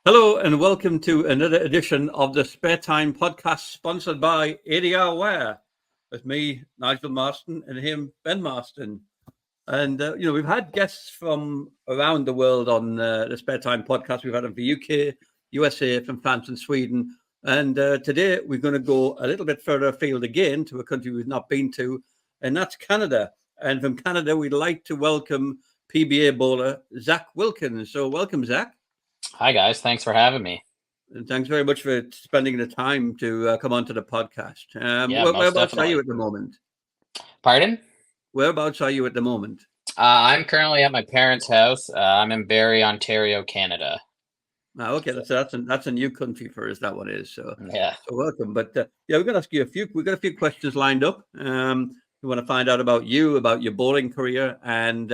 Hello and welcome to another edition of the SpareTime Podcast, sponsored by ADR Ware, with me, Nigel Marston, and him, Ben Marston. And we've had guests from around the world on the SpareTime Podcast. We've had them from UK, USA, from France and Sweden. And today we're going to go a little bit further afield again to a country we've not been to, and that's Canada. And from Canada, we'd like to welcome PBA bowler Zach Wilkins. So welcome, Zach. Hi, guys. Thanks for having me. And thanks very much for spending the time to come onto the podcast. Yeah, most Whereabouts are you definitely. at the moment? Pardon? Whereabouts are you at the moment? I'm currently at my parents' house. I'm in Barrie, Ontario, Canada. Okay, that's a new country for us. That one is so. Yeah. So welcome. But we're going to ask you a few. We've got a few questions lined up. We want to find out about you, about your bowling career, and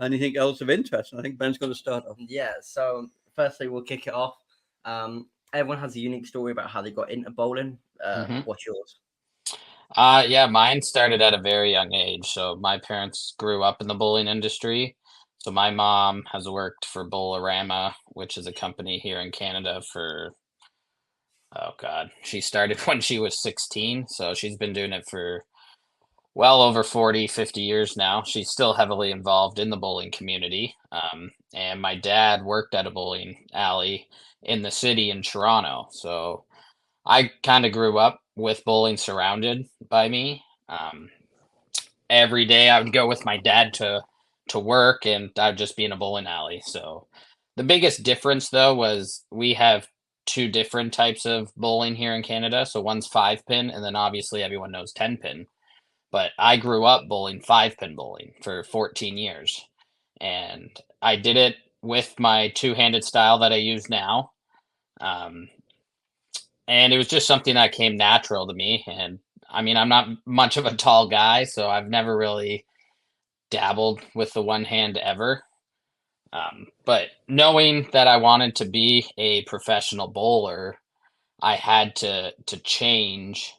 anything else of interest. I think Ben's going to start off. Yeah. So firstly, we'll kick it off. Everyone has a unique story about how they got into bowling. What's yours? Yeah, mine started at a very young age. So my parents grew up in the bowling industry. So my mom has worked for Bowlerama, which is a company here in Canada for, oh God, she started when she was 16. So she's been doing it for well over 40, 50 years now. She's still heavily involved in the bowling community. And my dad worked at a bowling alley in the city in Toronto. So I kind of grew up with bowling surrounded by me. Every day I would go with my dad to work, and I'd just be in a bowling alley. So the biggest difference, though, was we have two different types of bowling here in Canada. So one's 5-pin, and then obviously everyone knows 10-pin. But I grew up bowling 5-pin bowling for 14 years. And I did it with my two-handed style that I use now. And it was just something that came natural to me. And I mean, I'm not much of a tall guy, so I've never really dabbled with the one hand ever. But knowing that I wanted to be a professional bowler, I had to change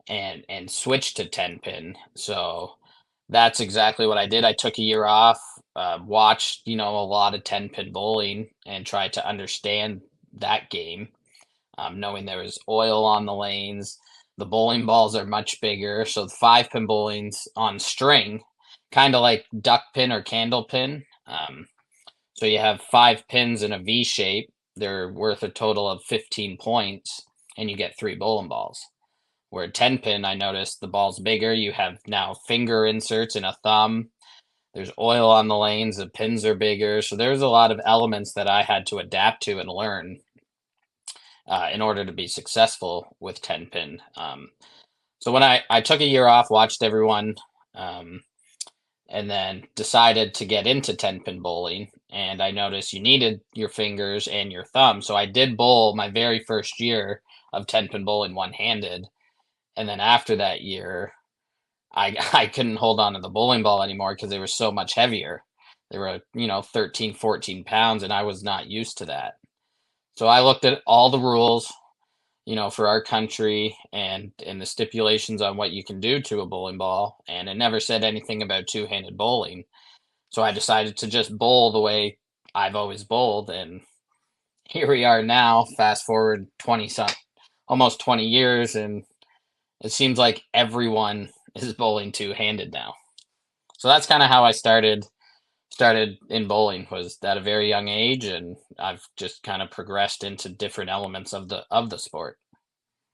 and switch to 10-pin. So that's exactly what I did. I took a year off, watched, a lot of 10-pin bowling and tried to understand that game, knowing there was oil on the lanes. The bowling balls are much bigger. So the 5-pin bowling's on string, kind of like duck pin or candle pin. So you have 5 pins in a V shape. They're worth a total of 15 points, and you get 3 bowling balls. Where 10-pin, I noticed the ball's bigger. You have now finger inserts and a thumb. There's oil on the lanes. The pins are bigger. So there's a lot of elements that I had to adapt to and learn in order to be successful with 10-pin. So when I took a year off, watched everyone, and then decided to get into 10-pin bowling, and I noticed you needed your fingers and your thumb. So I did bowl my very first year of 10-pin bowling one-handed. And then after that year, I couldn't hold on to the bowling ball anymore because they were so much heavier. They were, 13, 14 pounds, and I was not used to that. So I looked at all the rules, for our country and the stipulations on what you can do to a bowling ball. And it never said anything about two-handed bowling. So I decided to just bowl the way I've always bowled. And here we are now, fast forward almost 20 years, and it seems like everyone is bowling two-handed now. So that's kind of how I started in bowling, was at a very young age, and I've just kind of progressed into different elements of the sport.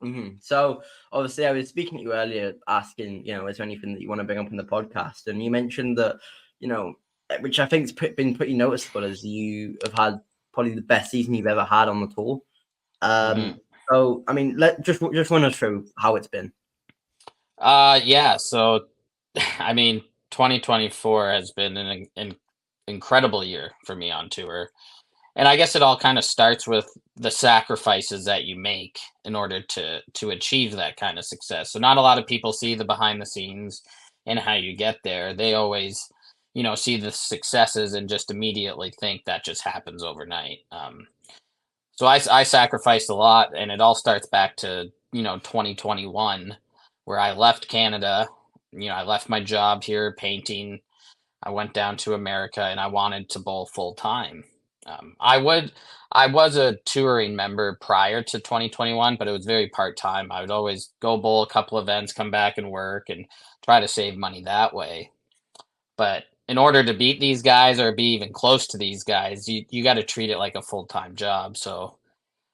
Mm-hmm. So obviously I was speaking to you earlier, asking, is there anything that you want to bring up in the podcast? And you mentioned that, which I think's been pretty noticeable, as you have had probably the best season you've ever had on the tour. So, I mean, just run us through how it's been. Yeah. So, I mean, 2024 has been an incredible year for me on tour. And I guess it all kind of starts with the sacrifices that you make in order to achieve that kind of success. So not a lot of people see the behind the scenes and how you get there. They always, see the successes and just immediately think that just happens overnight. So I sacrificed a lot, and it all starts back to, 2021, where I left Canada. I left my job here painting. I went down to America, and I wanted to bowl full time. I was a touring member prior to 2021, but it was very part-time. I would always go bowl a couple events, come back and work and try to save money that way. But in order to beat these guys or be even close to these guys, you got to treat it like a full-time job. So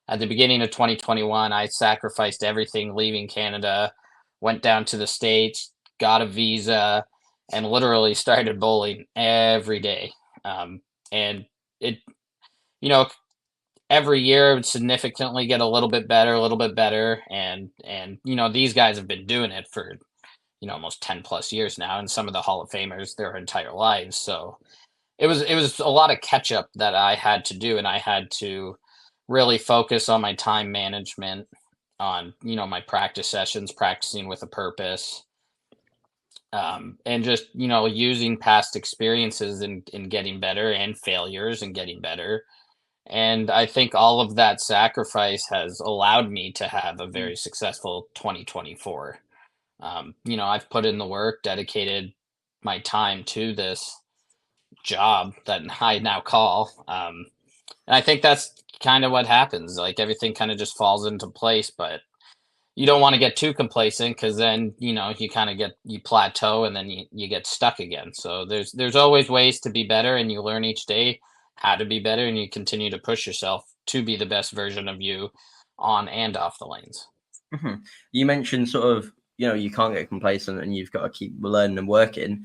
at the beginning of 2021, I sacrificed everything, leaving Canada, went down to the States, got a visa, and literally started bowling every day. And it, you know, every year it would significantly get a little bit better. And these guys have been doing it for, almost 10 plus years now. And some of the Hall of Famers their entire lives. So it was a lot of catch up that I had to do. And I had to really focus on my time management, on, my practice sessions, practicing with a purpose. And just, using past experiences in getting better and failures and getting better. And I think all of that sacrifice has allowed me to have a very successful 2024. I've put in the work, dedicated my time to this job that I now call. And I think that's kind of what happens. Like everything kind of just falls into place, but you don't want to get too complacent because then, you kind of you plateau and then you get stuck again. So there's always ways to be better, and you learn each day how to be better, and you continue to push yourself to be the best version of you on and off the lanes. Mm-hmm. You mentioned sort of, you can't get complacent and you've got to keep learning and working,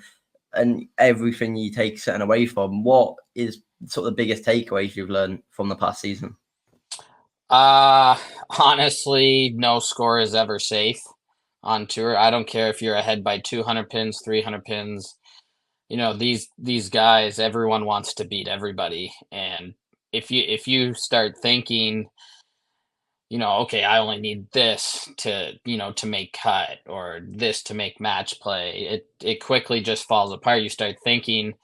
and everything you take certain away from. What is sort of the biggest takeaways you've learned from the past season? Honestly, no score is ever safe on tour. I don't care if you're ahead by 200 pins, 300 pins. These guys, everyone wants to beat everybody. And if you start thinking, okay, I only need this to make cut, or this to make match play, it quickly just falls apart. You start thinking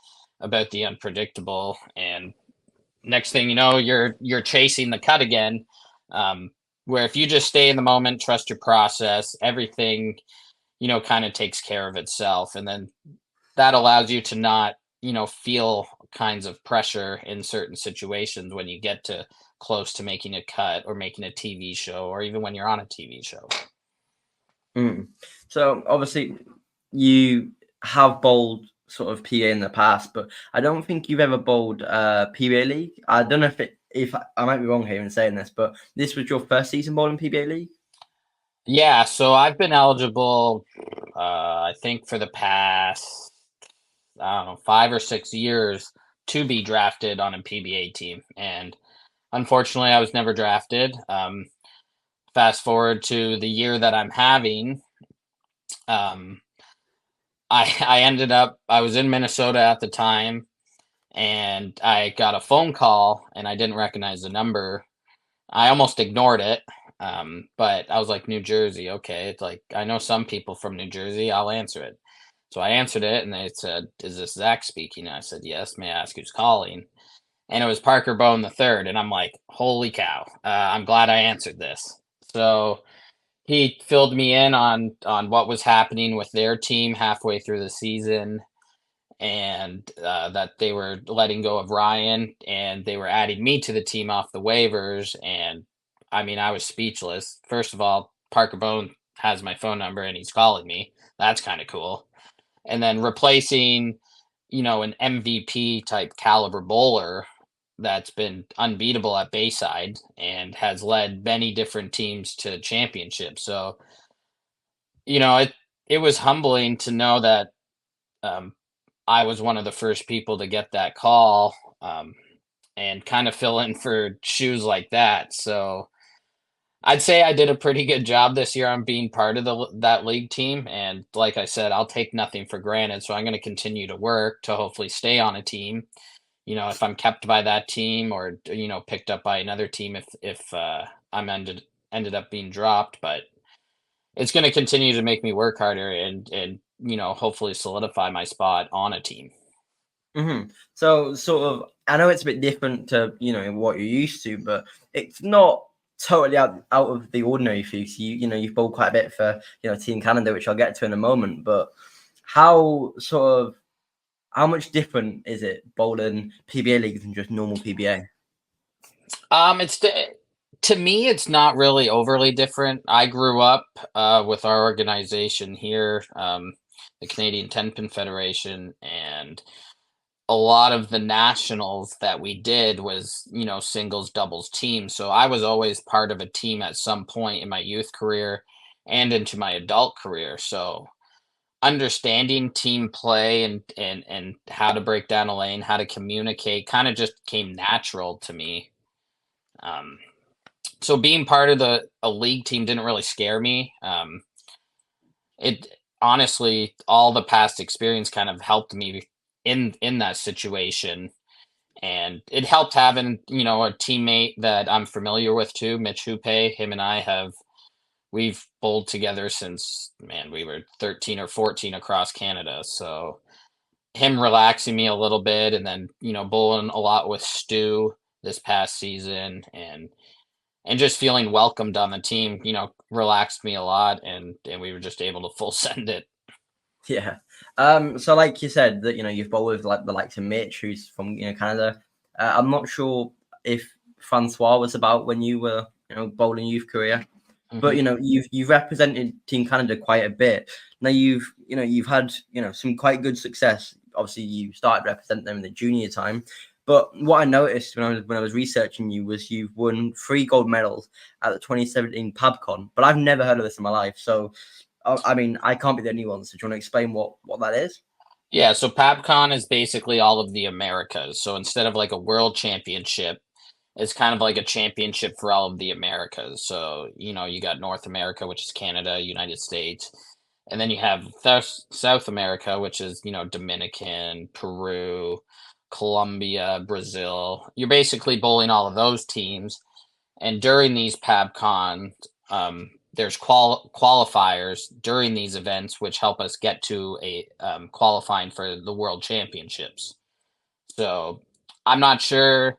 about the unpredictable, and next thing you know, you're chasing the cut again. Where if you just stay in the moment, trust your process, everything, kind of takes care of itself. And then that allows you to not, feel kinds of pressure in certain situations when you get to close to making a cut or making a TV show, or even when you're on a TV show. So obviously you have bowled sort of PBA in the past, but I don't think you've ever bowled PBA League. I don't know if I might be wrong here in saying this, but this was your first season bowling PBA League? Yeah, so I've been eligible, I think for the past, 5 or 6 years to be drafted on a PBA team. And unfortunately, I was never drafted. Fast forward to the year that I'm having, I ended up, I was in Minnesota at the time, and I got a phone call and I didn't recognize the number. I almost ignored it. But I was like, New Jersey, okay. It's like, I know some people from New Jersey, I'll answer it. So I answered it, and they said, is this Zach speaking? And I said, yes. May I ask who's calling? And it was Parker Bone III. And I'm like, holy cow. I'm glad I answered this. So he filled me in on what was happening with their team halfway through the season, and that they were letting go of Ryan, and they were adding me to the team off the waivers. And I mean, I was speechless. First of all, Parker Bone has my phone number and he's calling me. That's kind of cool. And then replacing, an MVP type caliber bowler that's been unbeatable at Bayside and has led many different teams to championships. So, it was humbling to know that I was one of the first people to get that call, and kind of fill in for shoes like that. So I'd say I did a pretty good job this year on being part of that league team. And like I said, I'll take nothing for granted. So I'm going to continue to work to hopefully stay on a team. If I'm kept by that team, or, picked up by another team, if I'm ended up being dropped, but it's going to continue to make me work harder and hopefully solidify my spot on a team. Mm-hmm. So sort of, I know it's a bit different to, what you're used to, but it's not totally out of the ordinary for you. So you've bowled quite a bit for, Team Canada, which I'll get to in a moment, but how much different is it bowling PBA league than just normal PBA? It's to me, it's not really overly different. I grew up with our organization here, the Canadian 10-Pin Federation, and a lot of the nationals that we did was, singles, doubles, teams. So I was always part of a team at some point in my youth career and into my adult career. So understanding team play and how to break down a lane, how to communicate kind of just came natural to me. Um, so being part of a league team didn't really scare me. It honestly, all the past experience kind of helped me in that situation, and it helped having a teammate that I'm familiar with too, Mitch Hoope. Him and we've bowled together since, man, we were 13 or 14 across Canada. So him relaxing me a little bit, and then bowling a lot with Stu this past season, and just feeling welcomed on the team, relaxed me a lot, and we were just able to full send it. Yeah. So like you said that you've bowled with like the likes of Mitch, who's from Canada. I'm not sure if Francois was about when you were bowling youth career, but you've represented Team Canada quite a bit. Now you've had some quite good success. Obviously, you started representing them in the junior time. But what I noticed when I was researching you was you've won 3 gold medals at the 2017 PABCon, but I've never heard of this in my life. So, I mean, I can't be the only one. So, do you want to explain what that is? Yeah, so PABCon is basically all of the Americas. So instead of like a world championship, it's kind of like a championship for all of the Americas. So, you got North America, which is Canada, United States. And then you have South America, which is, Dominican, Peru, Colombia, Brazil. You're basically bowling all of those teams. And during these PABCons, there's qualifiers during these events, which help us get to a qualifying for the World Championships. So I'm not sure.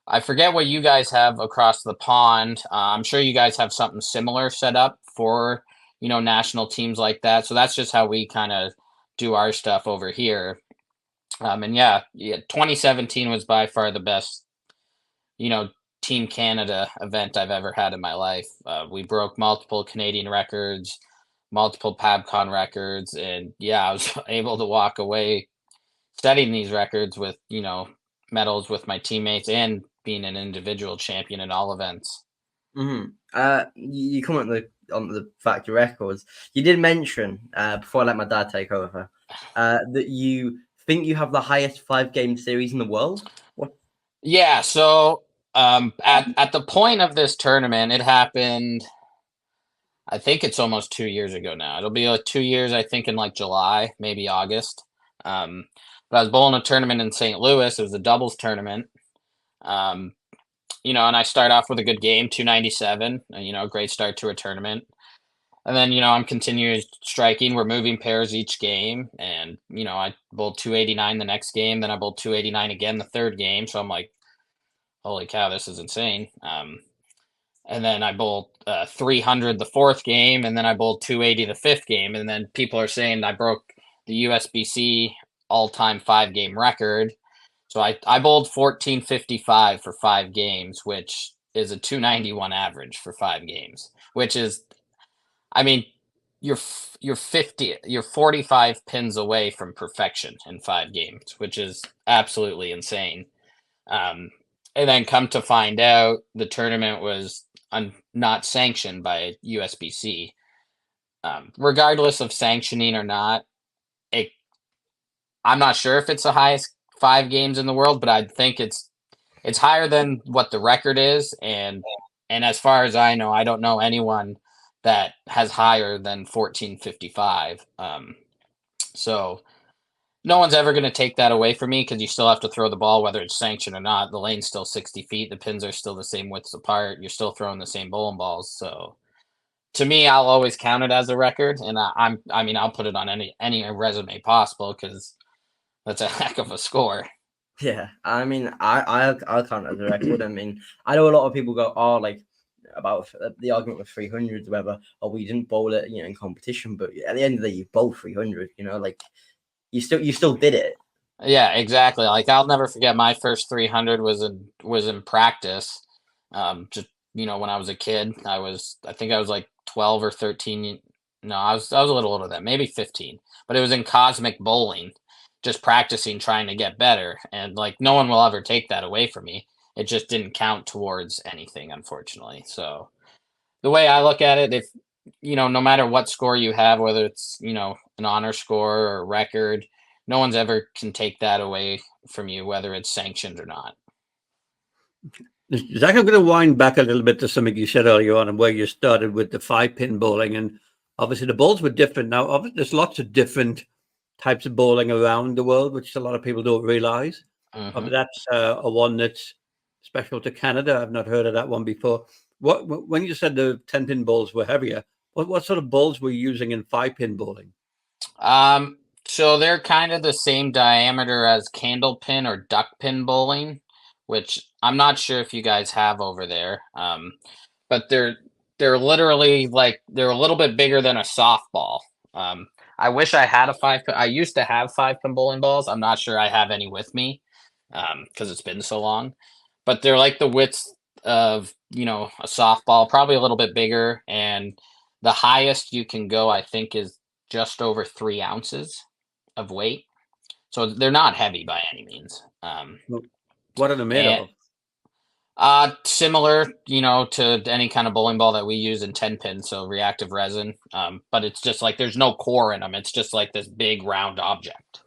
I forget what you guys have across the pond. I'm sure you guys have something similar set up for, national teams like that. So that's just how we kind of do our stuff over here. And yeah, 2017 was by far the best, Team Canada event I've ever had in my life. We broke multiple Canadian records, multiple PABCon records, and yeah, I was able to walk away setting these records with, medals with my teammates and being an individual champion in all events. You come on the factory records. You did mention before I let my dad take over that you think you have the highest 5-game series in the world. What? Yeah, so at the point of this tournament, it happened, I think it's almost 2 years ago now. It'll be like 2 years, I think, in like July, maybe August. But I was bowling a tournament in St. Louis. It was a doubles tournament. And I start off with a good game, 297, great start to a tournament. And then, I'm continuing striking. We're moving pairs each game. And, I bowled 289 the next game. Then I bowled 289 again the third game. So I'm like, holy cow, this is insane. And then I bowled 300 the fourth game. And then I bowled 280 the fifth game. And then people are saying I broke the USBC all-time 5-game record. So I bowled 1455 for 5 games, which is a 291 average for 5 games, which is, I mean, you're 45 pins away from perfection in 5 games, which is absolutely insane. And then come to find out, the tournament was not sanctioned by USBC. Regardless of sanctioning or not, I'm not sure if it's the highest 5 games in the world, but I think it's higher than what the record is, and as far as I know, I don't know anyone that has higher than 1455. So no one's ever going to take that away from me, because you still have to throw the ball whether it's sanctioned or not. The lane's still 60 feet. The pins are still the same widths apart. You're still throwing the same bowling balls. So to me, I'll always count it as a record, and I'll put it on any resume possible, because that's a heck of a score. Yeah, I mean, I'll count it as a record. I mean, I know a lot of people go, like about the argument with 300, whether we didn't bowl it, in competition, but at the end of the day, you bowled 300. Like you still did it. Yeah, exactly. Like I'll never forget my first 300 was in practice, Just when I was a kid, I think I was like 12 or 13. No, I was a little older than that, maybe 15. But it was in cosmic bowling, just practicing trying to get better. And like no one will ever take that away from me. It just didn't count towards anything, unfortunately. So the way I look at it, if no matter what score you have, whether it's an honor score or a record, no one's ever can take that away from you, whether it's sanctioned or not. Zach, I'm going to wind back a little bit to something you said earlier on and where you started with the 5-pin bowling. And obviously the balls were different. Now, obviously, there's lots of different types of bowling around the world, which a lot of people don't realize. Mhm. That's a one that's special to Canada. I've not heard of that one before. When you said the 10-pin balls were heavier, what sort of balls were you using in 5-pin bowling? So they're kind of the same diameter as candlepin or duckpin bowling, which I'm not sure if you guys have over there. But they're literally like they're a little bit bigger than a softball. I wish I had a 5-pin. I used to have 5-pin bowling balls. I'm not sure I have any with me because it's been so long. But they're like the width of a softball, probably a little bit bigger, and the highest you can go, I think, is just over 3 ounces of weight. So they're not heavy by any means. What are they made And similar, to any kind of bowling ball that we use in 10 pin, so reactive resin. But it's just like there's no core in them. It's just like this big round object.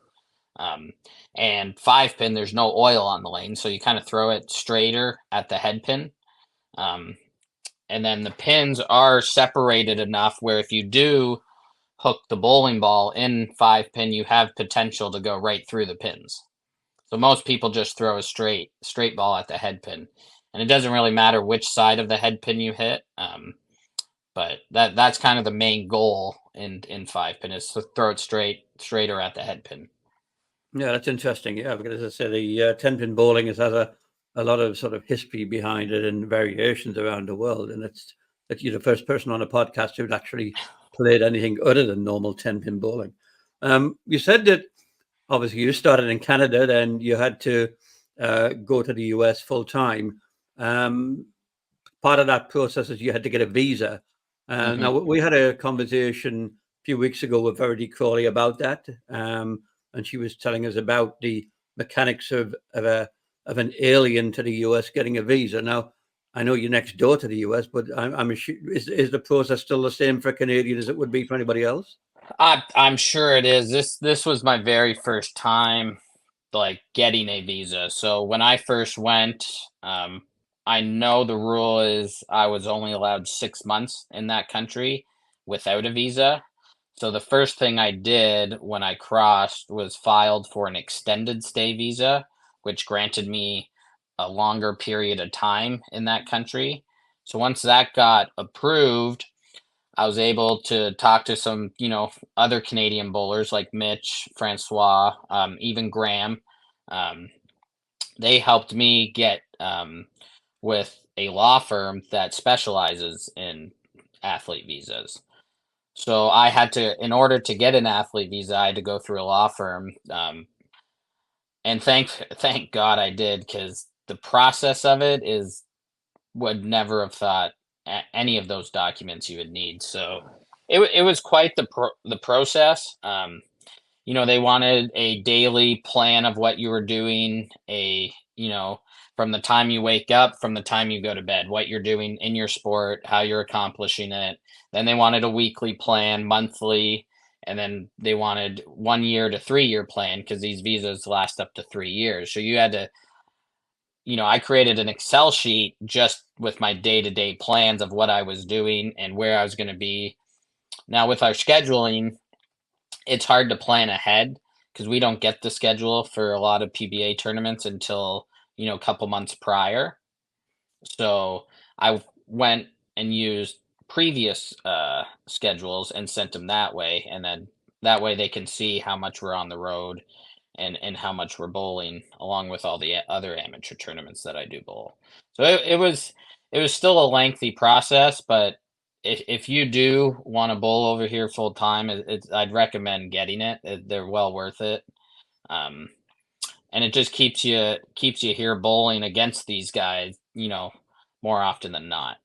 And 5-pin, there's no oil on the lane, so you kind of throw it straighter at the head pin. And then the pins are separated enough where if you do hook the bowling ball in 5-pin, you have potential to go right through the pins. So most people just throw a straight ball at the head pin, and it doesn't really matter which side of the head pin you hit. But that's kind of the main goal in 5-pin is to throw it straighter at the head pin. Yeah, that's interesting. Yeah, because as I said, the 10-pin bowling has a lot of sort of history behind it and variations around the world. And that you're the first person on a podcast who'd actually played anything other than normal 10-pin bowling. You said that obviously you started in Canada, then you had to go to the US full time. Part of that process is you had to get a visa. Mhm. Now, we had a conversation a few weeks ago with Verity Crawley about that. And she was telling us about the mechanics of an alien to the US getting a visa. Now, I know you're next door to the US, but is the process still the same for a Canadian as it would be for anybody else? I'm sure it is. This was my very first time like getting a visa. So when I first went, I know the rule is I was only allowed 6 months in that country without a visa. So the first thing I did when I crossed was filed for an extended stay visa, which granted me a longer period of time in that country. So once that got approved, I was able to talk to some, other Canadian bowlers like Mitch, Francois, even Graham. Um, they helped me get with a law firm that specializes in athlete visas. So I had to, in order to get an athlete visa, I had to go through a law firm. And thank God I did, because the process of it is would never have thought any of those documents you would need. So it was quite the process. They wanted a daily plan of what you were doing, from the time you wake up, from the time you go to bed, what you're doing in your sport, how you're accomplishing it. Then they wanted a weekly plan, monthly, and then they wanted 1 year to 3 year plan because these visas last up to 3 years. So you had to, I created an Excel sheet just with my day-to-day plans of what I was doing and where I was going to be. Now with our scheduling, it's hard to plan ahead because we don't get the schedule for a lot of PBA tournaments until, a couple months prior. So I went and used previous schedules and sent them that way. And then that way they can see how much we're on the road and how much we're bowling, along with all the other amateur tournaments that I do bowl. So it was still a lengthy process, but if you do want to bowl over here full time, I'd recommend getting it. They're well worth it, and it just keeps you here bowling against these guys, more often than not.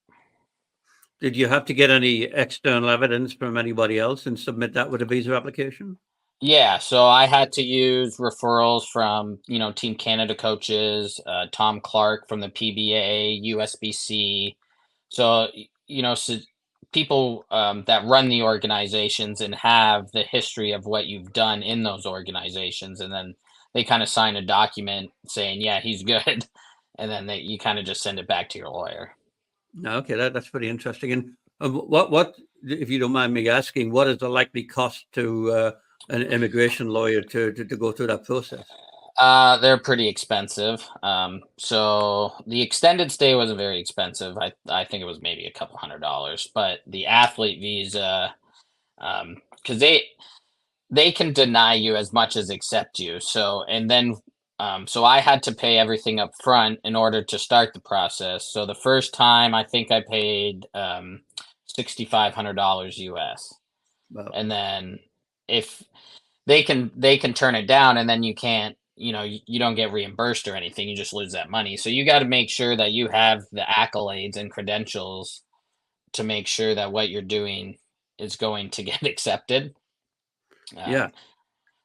Did you have to get any external evidence from anybody else and submit that with a visa application? Yeah, so I had to use referrals from, Team Canada coaches, Tom Clark from the PBA, USBC. So, so people that run the organizations and have the history of what you've done in those organizations, and then they kind of sign a document saying, yeah, he's good. And then you kind of just send it back to your lawyer. Okay, that's pretty interesting. And what, if you don't mind me asking, what is the likely cost to an immigration lawyer to go through that process? They're pretty expensive. So the extended stay wasn't very expensive. I think it was maybe a couple $100, but the athlete visa, because they can deny you as much as accept you. So, and then, so I had to pay everything up front in order to start the process. So the first time I think I paid $6,500 US. Wow. And then if they can turn it down, and then you can't, you don't get reimbursed or anything. You just lose that money. So you got to make sure that you have the accolades and credentials to make sure that what you're doing is going to get accepted. Yeah.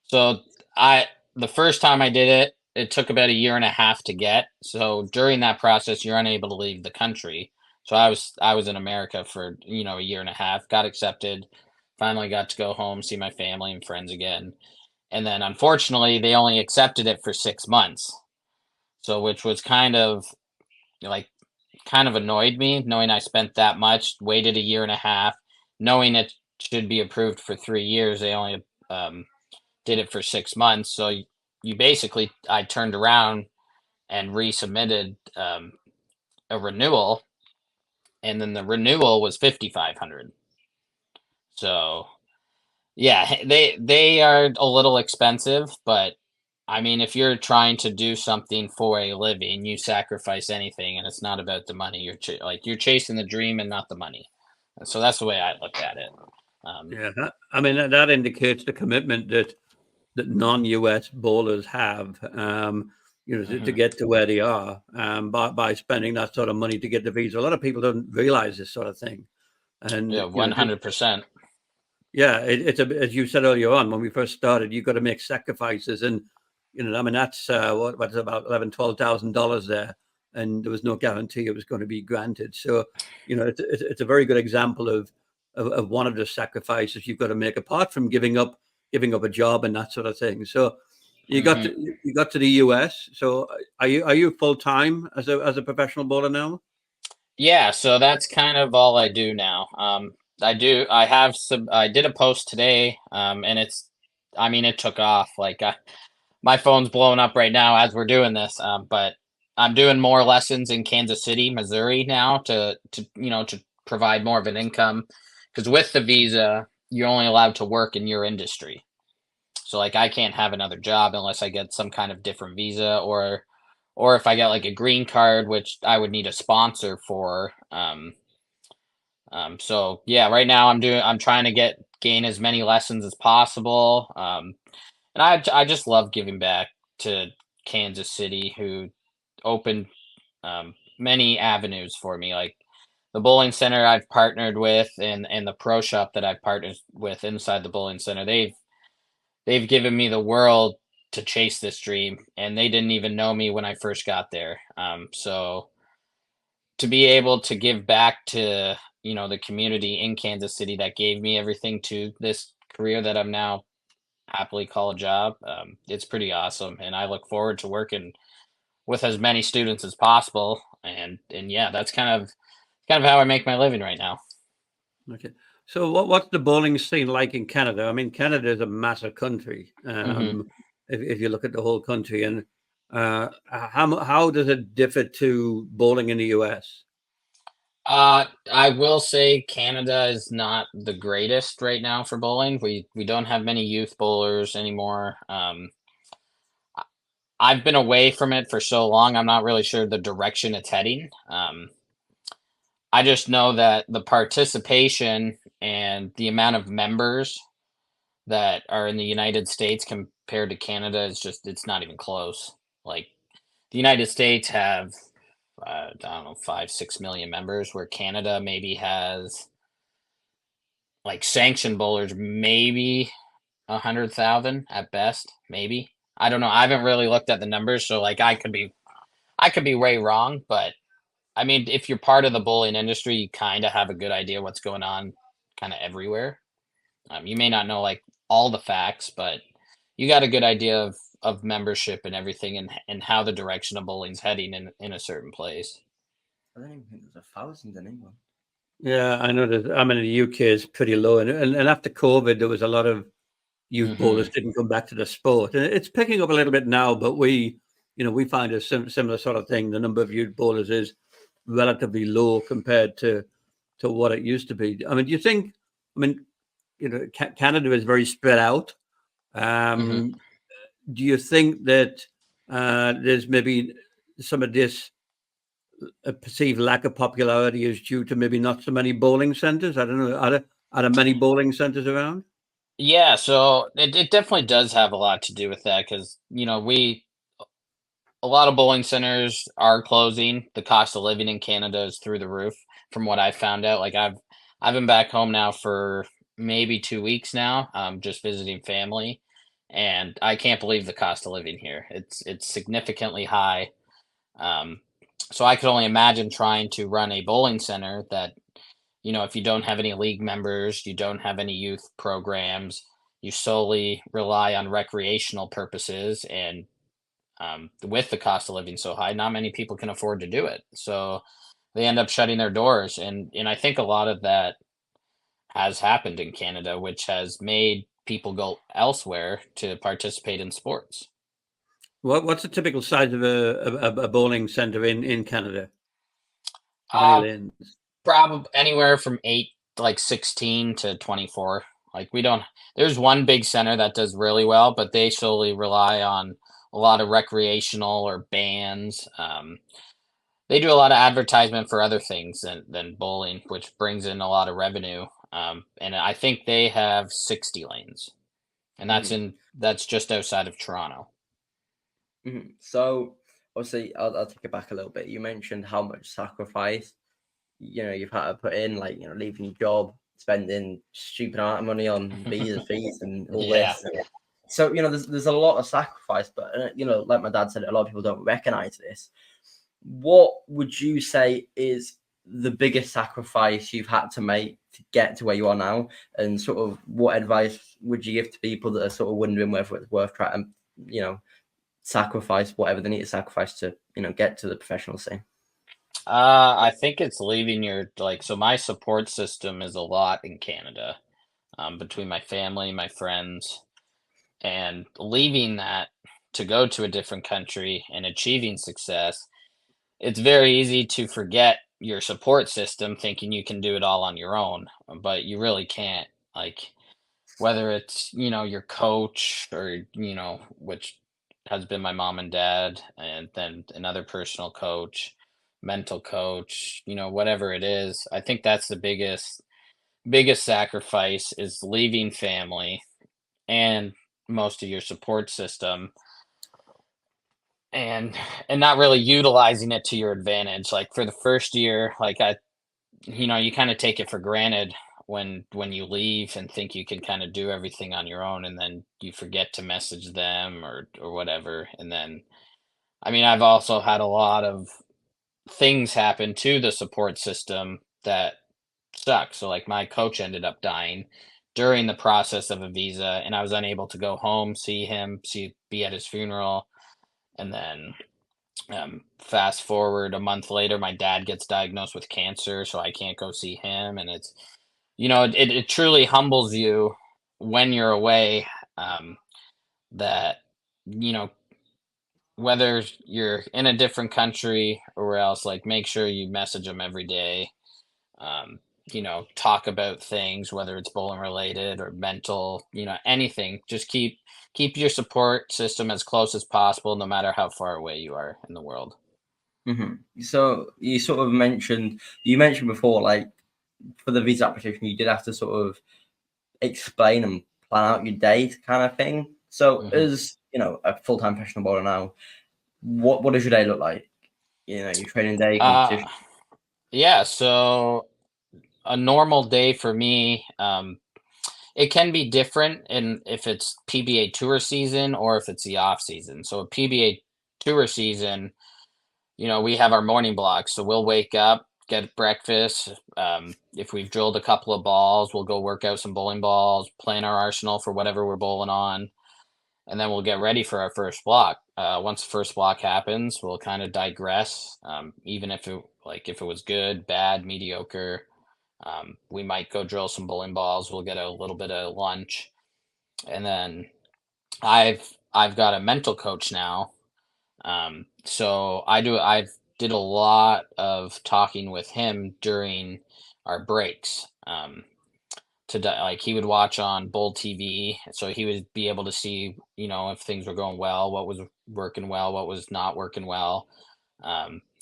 So the first time I did it, it took about a year and a half to get. So during that process, you're unable to leave the country. So I was in America for, a year and a half, got accepted, finally got to go home, see my family and friends again. And then unfortunately, they only accepted it for 6 months. So which was kind of annoyed me, knowing I spent that much, waited a year and a half, knowing it should be approved for 3 years. They only did it for 6 months. So you basically, I turned around and resubmitted a renewal, and then the renewal was 5,500. So yeah, they are a little expensive, but I mean, if you're trying to do something for a living, you sacrifice anything, and it's not about the money. You're chasing the dream and not the money. So that's the way I look at it. Yeah, I mean that indicates the commitment that non-US bowlers have, to get to where they are, by spending that sort of money to get the visa. A lot of people don't realize this sort of thing, and Yeah, 100%. Yeah, it's as you said earlier on when we first started, you've got to make sacrifices, and I mean that's what's about $11,000-12,000 there, and there was no guarantee it was going to be granted. So, it's a very good example of one of the sacrifices you've got to make, apart from giving up a job and that sort of thing. So, you got to the US. So, are you full time as a professional bowler now? Yeah, so that's kind of all I do now. I did a post today, and it took off. My phone's blowing up right now as we're doing this. But I'm doing more lessons in Kansas City, Missouri now to provide more of an income, because with the visa, you're only allowed to work in your industry. So I can't have another job unless I get some kind of different visa, or if I get a green card, which I would need a sponsor for. So yeah, right now I'm trying to gain as many lessons as possible. And I just love giving back to Kansas City, who opened many avenues for me, like the bowling center I've partnered with, and the pro shop that I've partnered with inside the bowling center. They've given me the world to chase this dream, and they didn't even know me when I first got there. So to be able to give back to the community in Kansas City that gave me everything to this career that I'm now happily call a job, it's pretty awesome, and I look forward to working with as many students as possible. And yeah, that's kind of how I make my living right now. Okay. So what's the bowling scene like in Canada? I mean, Canada is a massive country. If you look at the whole country, and how does it differ to bowling in the US? I will say Canada is not the greatest right now for bowling. We don't have many youth bowlers anymore. I've been away from it for so long, I'm not really sure the direction it's heading. I just know that the participation and the amount of members that are in the United States compared to Canada it's not even close. Like the United States have I don't know, 5-6 million members, where Canada maybe has like sanctioned bowlers, maybe 100,000 at best, maybe. I don't know. I haven't really looked at the numbers, so like I could be way wrong, but I mean, if you're part of the bowling industry, you kind of have a good idea what's going on kind of everywhere. You may not know like all the facts, but you got a good idea of membership and everything, and how the direction of bowling's heading in a certain place. I don't even think there's 1,000 in England. Yeah, I know that. I mean, the UK is pretty low, and after COVID, there was a lot of youth bowlers didn't come back to the sport, and it's picking up a little bit now. But we find a similar sort of thing. The number of youth bowlers is relatively low compared to what it used to be. I mean, do you think? I mean, Canada is very spread out. Do you think that there's maybe some of this a perceived lack of popularity is due to maybe not so many bowling centers? I don't know. Are there many bowling centers around? Yeah, so it definitely does have a lot to do with that, because a lot of bowling centers are closing. The cost of living in Canada is through the roof, from what I found out. Like I've been back home now for maybe 2 weeks now, just visiting family, and I can't believe the cost of living here. It's significantly high. Um, so I could only imagine trying to run a bowling center that, if you don't have any league members, you don't have any youth programs, you solely rely on recreational purposes, and with the cost of living so high, not many people can afford to do it. So they end up shutting their doors, and I think a lot of that has happened in Canada, which has made people go elsewhere to participate in sports. What's the typical size of a bowling center in Canada? How many Uh, lanes? Probably anywhere from 16 to 24. Like we don't. There's one big center that does really well, but they solely rely on a lot of recreational or bands. They do a lot of advertisement for other things than bowling, which brings in a lot of revenue. And I think they have 60 lanes, and that's just outside of Toronto. So obviously, I'll take it back a little bit. You mentioned how much sacrifice you've had to put in, like leaving your job, spending stupid amount of money on visa fees and all Yeah. this. So there's a lot of sacrifice, but like my dad said, a lot of people don't recognize this. What would you say is the biggest sacrifice you've had to make to get to where you are now, and sort of what advice would you give to people that are sort of wondering whether it's worth trying to sacrifice whatever they need to sacrifice to get to the professional scene? I think it's leaving so my support system is a lot in Canada, between my family, my friends, and leaving that to go to a different country and achieving success. It's very easy to forget your support system, thinking you can do it all on your own, but you really can't. Like, whether it's, your coach, or, which has been my mom and dad, and then another personal coach, mental coach, whatever it is. I think that's the biggest sacrifice, is leaving family and most of your support system, and not really utilizing it to your advantage. Like for the first year, like you kind of take it for granted when you leave and think you can kind of do everything on your own, and then you forget to message them or whatever. And then, I mean, I've also had a lot of things happen to the support system that suck. So like my coach ended up dying during the process of a visa, and I was unable to go home, see him, be at his funeral. And then, fast forward a month later, my dad gets diagnosed with cancer, so I can't go see him. And it's, it truly humbles you when you're away, that, you know, whether you're in a different country or else, like make sure you message them every day. Um, talk about things, whether it's bowling related or mental, anything. Just keep your support system as close as possible, no matter how far away you are in the world. So you sort of mentioned before, like for the visa application, you did have to sort of explain and plan out your days, kind of thing. So as a full-time professional bowler now, what does your day look like? your training day Uh, competition? yeah. So a normal day for me, it can be different in if it's PBA tour season or if it's the off season. So a PBA tour season, we have our morning block. So we'll wake up, get breakfast. If we've drilled a couple of balls, we'll go work out some bowling balls, plan our arsenal for whatever we're bowling on, and then we'll get ready for our first block. Once the first block happens, we'll kind of digress. Even if it was good, bad, mediocre, we might go drill some bowling balls. We'll get a little bit of lunch, and then I've got a mental coach now. So I've did a lot of talking with him during our breaks. Like he would watch on Bold TV, so he would be able to see, if things were going well, what was working well, what was not working well.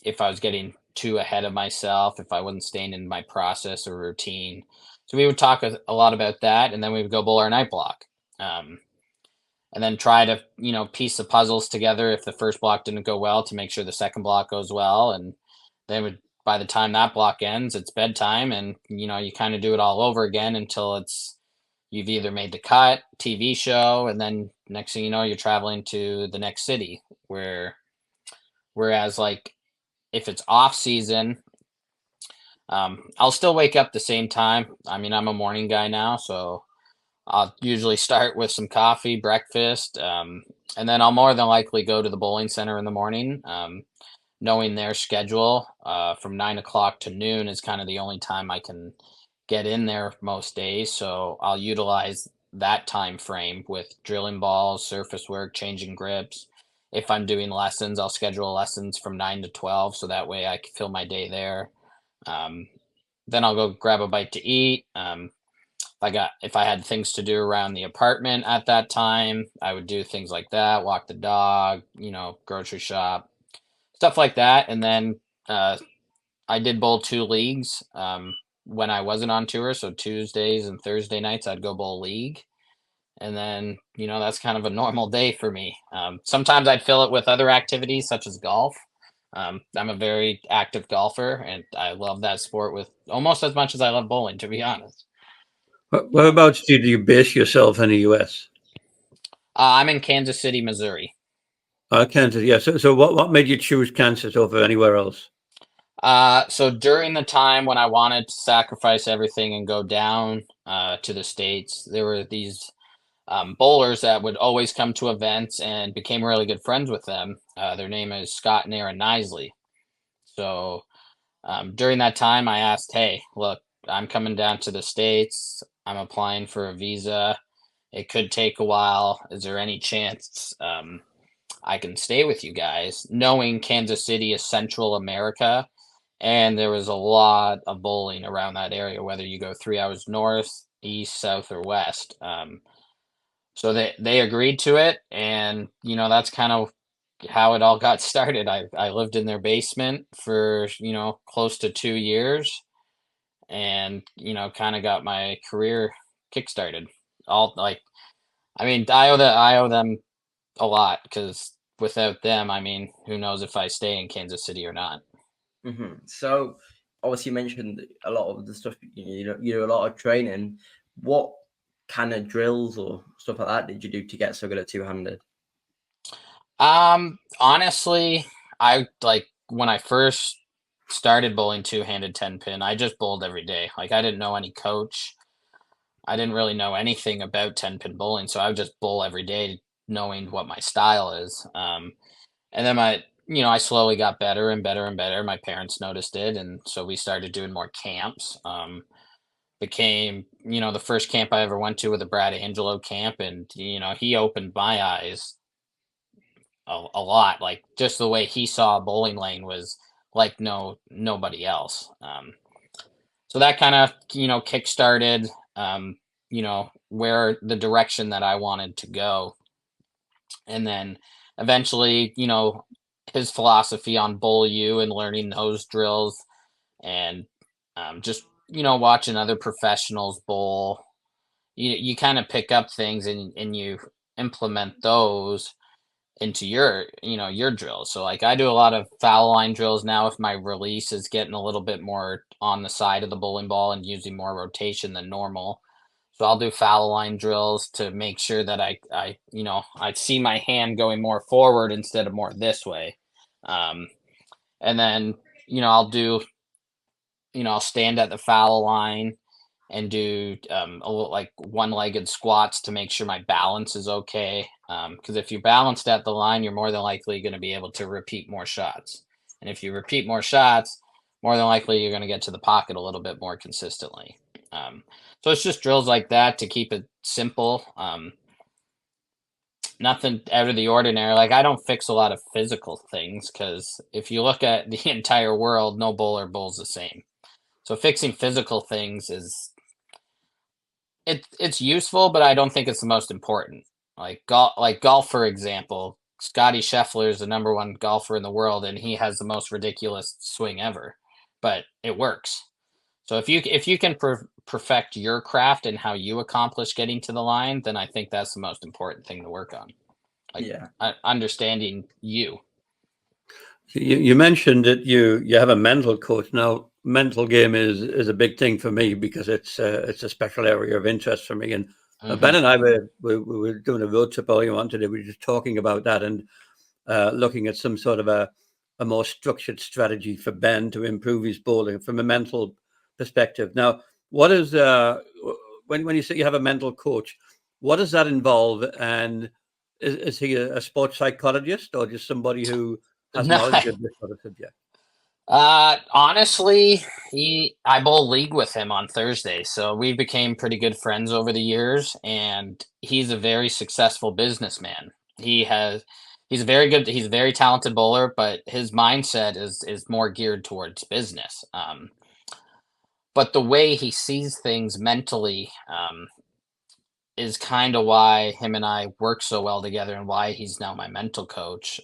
If I was getting too ahead of myself, if I wasn't staying in my process or routine. So we would talk a lot about that, and then we would go bowl our night block. And then try to, piece the puzzles together if the first block didn't go well to make sure the second block goes well. And then by the time that block ends, it's bedtime, and, you kind of do it all over again until you've either made the cut, TV show, and then next thing you know, you're traveling to the next city whereas like if it's off season, I'll still wake up the same time. I mean, I'm a morning guy now, so I'll usually start with some coffee, breakfast, and then I'll more than likely go to the bowling center in the morning. Knowing their schedule, from 9 o'clock to noon is kind of the only time I can get in there most days. So I'll utilize that time frame with drilling balls, surface work, changing grips. If I'm doing lessons, I'll schedule lessons from 9 to 12, so that way I can fill my day there. Um, then I'll go grab a bite to eat. If I had things to do around the apartment at that time, I would do things like that, walk the dog, grocery shop, stuff like that. And then I did bowl 2 leagues when I wasn't on tour. So Tuesdays and Thursday nights, I'd go bowl league. And then, that's kind of a normal day for me. Sometimes I'd fill it with other activities such as golf. I'm a very active golfer, and I love that sport with almost as much as I love bowling, to be honest. Whereabouts do you base yourself in the U.S.? I'm in Kansas City, Missouri. Kansas, yeah. So what made you choose Kansas over anywhere else? So during the time when I wanted to sacrifice everything and go down to the States, there were these bowlers that would always come to events and became really good friends with them. Their name is Scott and Aaron Nisley. So during that time, I asked, hey, look, I'm coming down to the States. I'm applying for a visa. It could take a while. Is there any chance I can stay with you guys? Knowing Kansas City is Central America, and there was a lot of bowling around that area, whether you go 3 hours north, east, south, or west. So they agreed to it, and that's kind of how it all got started. I lived in their basement for close to 2 years, and kind of got my career kickstarted. All like, I mean, I owe them a lot, because without them, I mean, who knows if I stay in Kansas City or not. So obviously you mentioned a lot of the stuff, you do a lot of training. What kind of drills or stuff like that did you do to get so good at two-handed? Honestly, I like when I first started bowling two-handed 10-pin, I just bowled every day. Like, I didn't know any coach. I didn't really know anything about 10-pin bowling, so I would just bowl every day knowing what my style is. And then I slowly got better and better and better. My parents noticed it, and so we started doing more camps. Became, the first camp I ever went to with a Brad Angelo camp, and he opened my eyes a lot. Like, just the way he saw a bowling lane was like nobody else. So that kind of kick started where the direction that I wanted to go. And then eventually, his philosophy on bowl you and learning those drills, and just watching other professionals bowl, you kind of pick up things, and you implement those, your drills. So like I do a lot of foul line drills now if my release is getting a little bit more on the side of the bowling ball and using more rotation than normal. So I'll do foul line drills to make sure that I see my hand going more forward instead of more this way. And then, I'll stand at the foul line and do a little like one-legged squats to make sure my balance is okay. Because if you're balanced at the line, you're more than likely going to be able to repeat more shots. And if you repeat more shots, more than likely you're going to get to the pocket a little bit more consistently. So it's just drills like that to keep it simple. Nothing out of the ordinary. Like I don't fix a lot of physical things because if you look at the entire world, no bowler bowls the same. So fixing physical things it's useful, but I don't think it's the most important. Like golf, for example, Scotty Scheffler is the number one golfer in the world, and he has the most ridiculous swing ever, but it works. So if you can perfect your craft and how you accomplish getting to the line, then I think that's the most important thing to work on. Like understanding you. You mentioned that you have a mental coach. Now, mental game is a big thing for me because it's a special area of interest for me. And Ben and I were doing a road trip earlier on today. We were just talking about that and looking at some sort of a more structured strategy for Ben to improve his bowling from a mental perspective. Now, what is when you say you have a mental coach, what does that involve? And is he a sports psychologist or just somebody who has knowledge of this sort of subject? Honestly, I bowl league with him on Thursday, so we became pretty good friends over the years, and he's a very successful businessman. He's a very talented bowler, but his mindset is more geared towards business. But the way he sees things mentally, is kind of why him and I work so well together and why he's now my mental coach.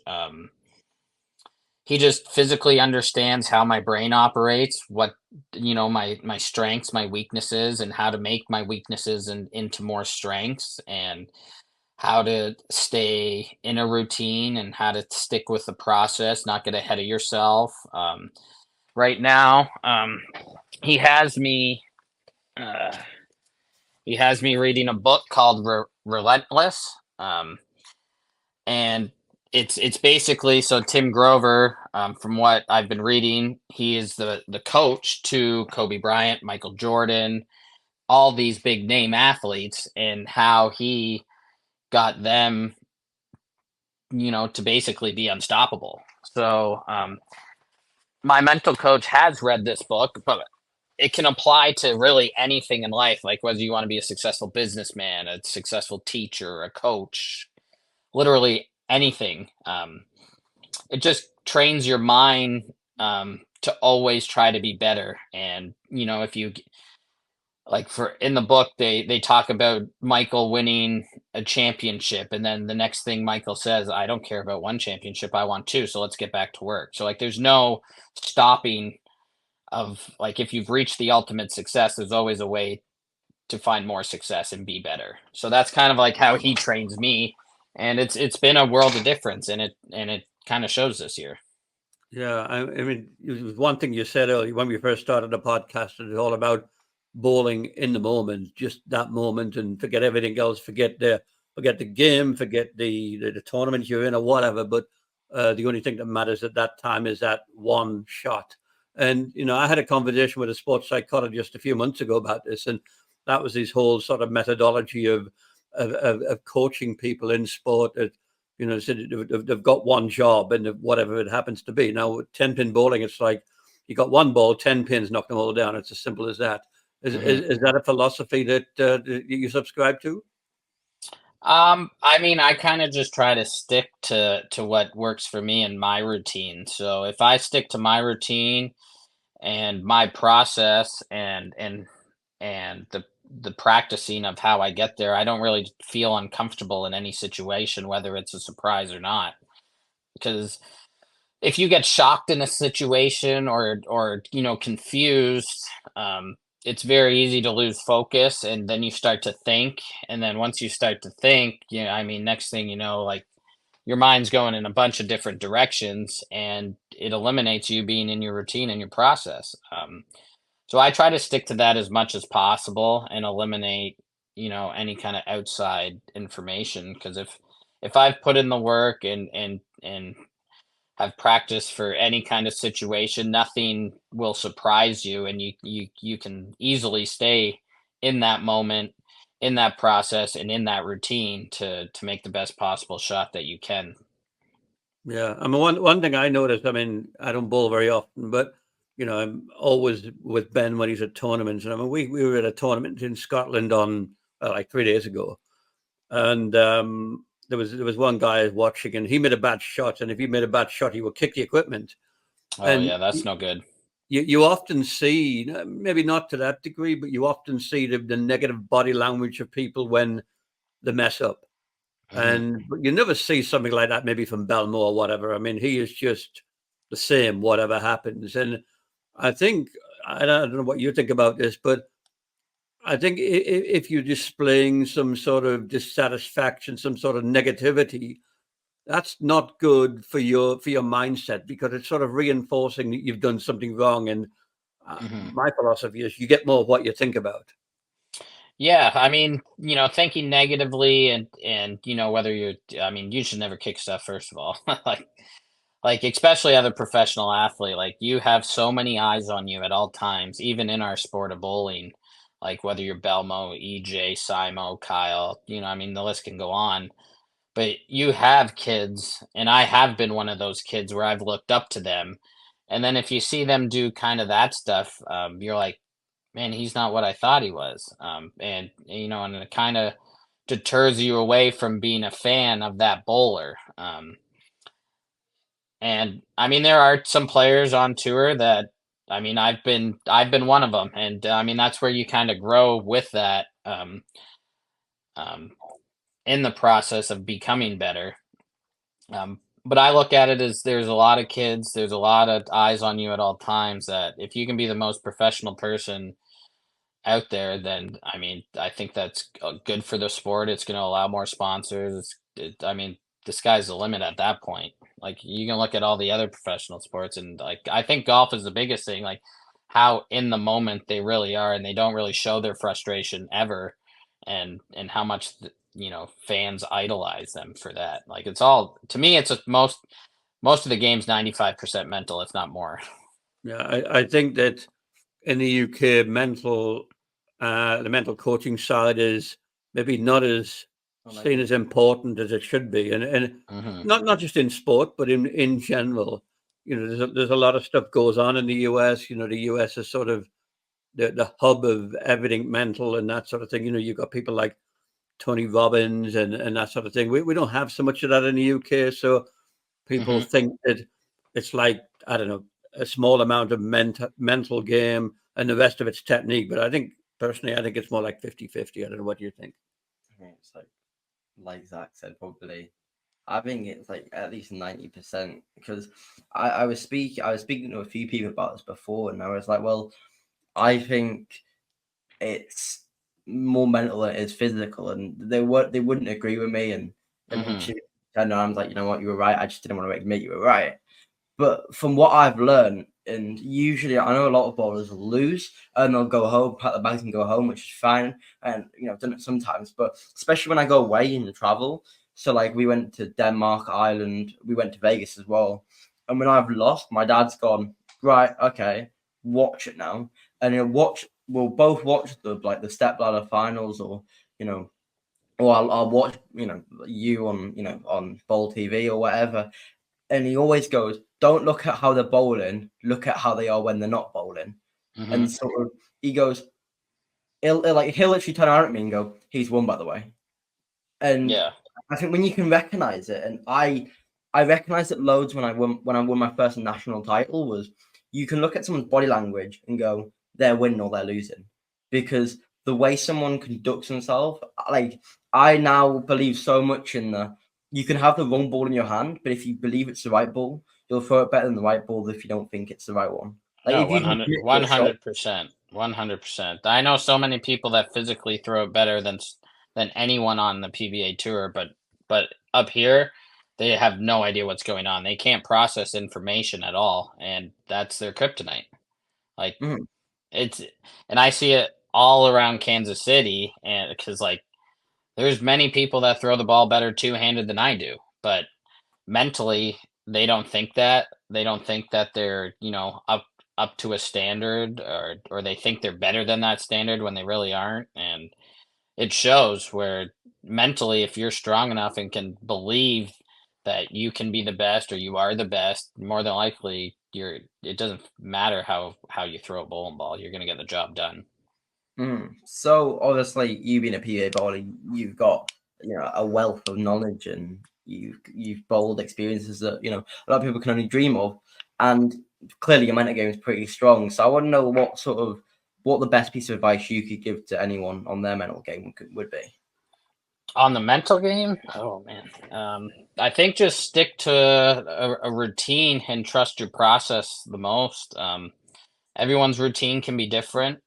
He just physically understands how my brain operates, what my strengths, my weaknesses, and how to make my weaknesses into more strengths, and how to stay in a routine and how to stick with the process, not get ahead of yourself. Right now, he has me reading a book called Relentless, and it's basically, so Tim Grover, from what I've been reading, he is the coach to Kobe Bryant, Michael Jordan, all these big name athletes, and how he got them, to basically be unstoppable. So my mental coach has read this book, but it can apply to really anything in life, like whether you want to be a successful businessman, a successful teacher, a coach, literally anything. It just trains your mind to always try to be better. And if you in the book, they talk about Michael winning a championship, and then the next thing Michael says, I don't care about one championship, I want two, so let's get back to work. So there's no stopping of if you've reached the ultimate success, there's always a way to find more success and be better. So that's kind of how he trains me, and it's been a world of difference, and it kind of shows this year. Yeah, I mean, it was one thing you said earlier when we first started the podcast. It was all about bowling in the moment, just that moment, and forget everything else. Forget the game, forget the tournament you're in or whatever. But the only thing that matters at that time is that one shot. And I had a conversation with a sports psychologist a few months ago about this, and that was his whole sort of methodology of coaching people in sport. That said they've got one job, and whatever it happens to be. Now with 10-pin bowling, it's like you got one ball, 10 pins, knock them all down. It's as simple as that. Is that a philosophy that you subscribe to? I mean, I kind of just try to stick to what works for me and my routine. So if I stick to my routine and my process and the practicing of how I get there, I don't really feel uncomfortable in any situation, whether it's a surprise or not. Because if you get shocked in a situation or confused, it's very easy to lose focus, and then you start to think, and then once you start to think, I mean, next thing you know, your mind's going in a bunch of different directions, and it eliminates you being in your routine and your process. So I try to stick to that as much as possible and eliminate, any kind of outside information. Because if I've put in the work and have practiced for any kind of situation, nothing will surprise you, and you can easily stay in that moment, in that process, and in that routine to make the best possible shot that you can. Yeah, I mean, one thing I noticed. I mean, I don't bowl very often, but I'm always with Ben when he's at tournaments. And I mean, we were at a tournament in Scotland on like 3 days ago, and there was one guy watching, and he made a bad shot, and if he made a bad shot, he would kick the equipment. Oh And yeah, that's no good. you often see, maybe not to that degree, but you often see the negative body language of people when they mess up. And but you never see something like that, maybe from Belmo or whatever. I mean, he is just the same, whatever happens. And I think, I don't know what you think about this, but I think if you're displaying some sort of dissatisfaction, some sort of negativity, that's not good for your mindset, because it's sort of reinforcing that you've done something wrong. And my philosophy is you get more of what you think about. Yeah, I mean, thinking negatively and whether I mean, you should never kick stuff, first of all. Like especially other professional athlete, like you have so many eyes on you at all times, even in our sport of bowling. Like whether you're Belmo, EJ, Simo, Kyle, I mean, the list can go on. But you have kids, and I have been one of those kids where I've looked up to them. And then if you see them do kind of that stuff, you're like, man, he's not what I thought he was. And it kind of deters you away from being a fan of that bowler. And I mean, there are some players on tour that, I mean, I've been one of them, and I mean, that's where you kind of grow with that, um, in the process of becoming better. But I look at it as there's a lot of kids, there's a lot of eyes on you at all times. That if you can be the most professional person out there, then I mean, I think that's good for the sport. It's going to allow more sponsors. I mean, the sky's the limit at that point. Like you can look at all the other professional sports, and like I think golf is the biggest thing. Like how in the moment they really are, and they don't really show their frustration ever, and how much fans idolize them for that. Like it's all, to me, it's most of the game's 95% mental, if not more. Yeah, I think that in the UK, the mental coaching side is maybe not as seen as important as it should be, and not just in sport, but in general. There's a lot of stuff goes on in the US. The US is sort of the hub of everything mental and that sort of thing. You've got people like Tony Robbins and that sort of thing. We don't have so much of that in the UK, so people think that it's like, I don't know, a small amount of mental game and the rest of it's technique. But I think personally, I think it's more like 50-50. I don't know. What do you think? I think it's like Zach said, probably. I think it's like at least 90%, because I was speaking to a few people about this before, and I was like, well, I think it's more mental than it is physical, and they wouldn't agree with me, and I know, I'm like, you know what, you were right. I just didn't want to admit you were right. But from what I've learned, and usually I know a lot of bowlers will lose and they'll go home, pat the bags and go home, which is fine. And I've done it sometimes, but especially when I go away and travel. So like we went to Denmark, Ireland, we went to Vegas as well. And when I've lost, my dad's gone, right, okay, watch it now. And we'll both watch the step ladder finals, or or I'll watch you on Bowl TV or whatever. And he always goes, don't look at how they're bowling, look at how they are when they're not bowling. And sort of, he goes, he'll literally turn around at me and go, he's won, by the way. And yeah, I think when you can recognize it, and I recognized it loads when I won my first national title, was you can look at someone's body language and go, they're winning or they're losing. Because the way someone conducts themselves, like I now believe so much in you can have the wrong ball in your hand, but if you believe it's the right ball, you'll throw it better than the right ball if you don't think it's the right one. Like no, if you 100%, 100%. I know so many people that physically throw it better than anyone on the PBA tour, but up here, they have no idea what's going on. They can't process information at all, and that's their kryptonite. Like Mhm. it's, and I see it all around Kansas City, and because like there's many people that throw the ball better two-handed than I do, but mentally they don't think that. They don't think that they're, up to a standard, or they think they're better than that standard when they really aren't. And it shows where mentally, if you're strong enough and can believe that you can be the best or you are the best, more than likely it doesn't matter how you throw a bowling ball, you're going to get the job done. So obviously, you being a PBA bowler, you've got a wealth of knowledge, and you've bowled experiences that a lot of people can only dream of, and clearly your mental game is pretty strong. So I want to know what the best piece of advice you could give to anyone on their mental game would be. On the mental game, oh man, I think just stick to a routine and trust your process the most. Everyone's routine can be different.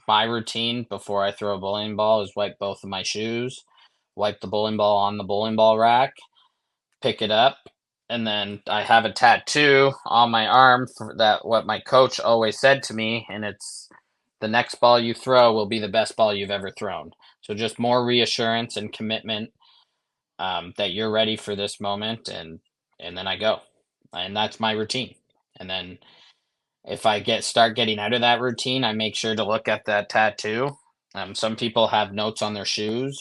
My routine before I throw a bowling ball is wipe both of my shoes, wipe the bowling ball on the bowling ball rack, pick it up, and then I have a tattoo on my arm for that what my coach always said to me, and it's the next ball you throw will be the best ball you've ever thrown. So just more reassurance and commitment, that you're ready for this moment, and then I go, and that's my routine. And then if I start getting out of that routine, I make sure to look at that tattoo. Some people have notes on their shoes.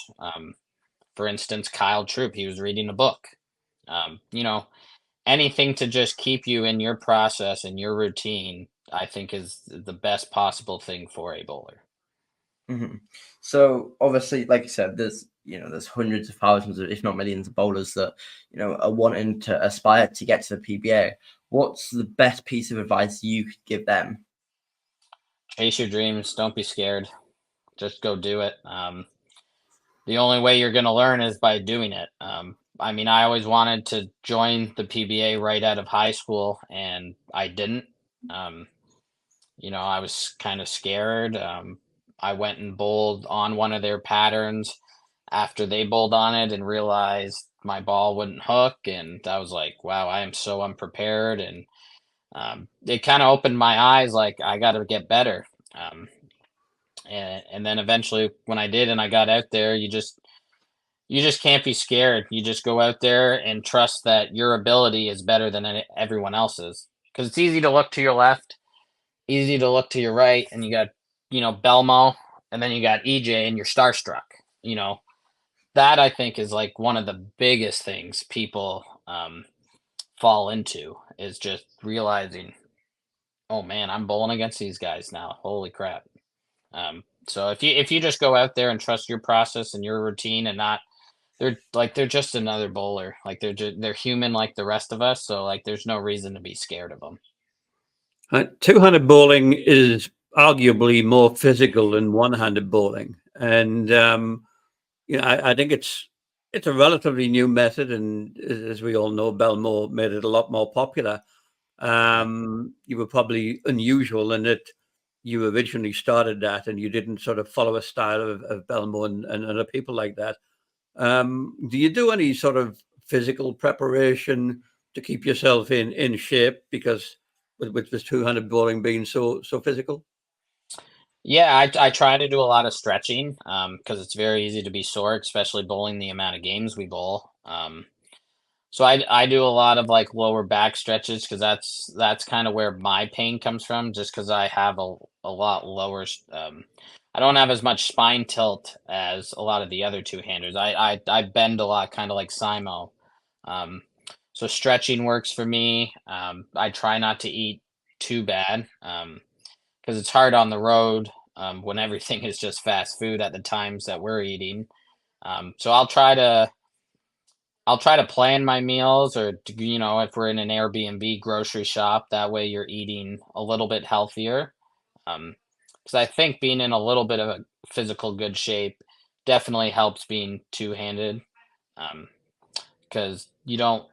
For instance, Kyle Troop, he was reading a book. You know, anything to just keep you in your process and your routine, I think is the best possible thing for a bowler. Mm-hmm. So obviously, like you said, there's hundreds of thousands of, if not millions, of bowlers that are wanting to aspire to get to the PBA. What's the best piece of advice you could give them? Chase your dreams. Don't be scared. Just go do it. The only way you're going to learn is by doing it. I mean, I always wanted to join the PBA right out of high school, and I didn't. Um, I was kind of scared. I went and bowled on one of their patterns after they bowled on it and realized my ball wouldn't hook. And I was like, wow, I am so unprepared. And it kind of opened my eyes, like, I got to get better. And then eventually, when I did and I got out there, you just can't be scared. You just go out there and trust that your ability is better than everyone else's. Because it's easy to look to your left, easy to look to your right, and you got, Belmo, and then you got EJ, and you're starstruck. That I think is like one of the biggest things people fall into, is just realizing, oh man, I'm bowling against these guys now. Holy crap. So if you just go out there and trust your process and your routine, and not, they're just another bowler. Like they're human like the rest of us. So like there's no reason to be scared of them. Two-handed bowling is arguably more physical than one-handed bowling, and I think it's a relatively new method, and as we all know, Belmore made it a lot more popular. You were probably unusual in that you originally started that, and you didn't sort of follow a style of Belmore and other people like that. Do you do any sort of physical preparation to keep yourself in shape? Because with this two-handed bowling being so physical. Yeah, I try to do a lot of stretching, because it's very easy to be sore, especially bowling the amount of games we bowl. So I do a lot of like lower back stretches, because that's kind of where my pain comes from, just because I have a lot lower. I don't have as much spine tilt as a lot of the other two-handers. I bend a lot, kind of like Simo. Um, so stretching works for me. I try not to eat too bad, because it's hard on the road, when everything is just fast food at the times that we're eating. So I'll try to plan my meals, or if we're in an Airbnb grocery shop, that way you're eating a little bit healthier. Because I think being in a little bit of a physical good shape definitely helps being two-handed. Because you don't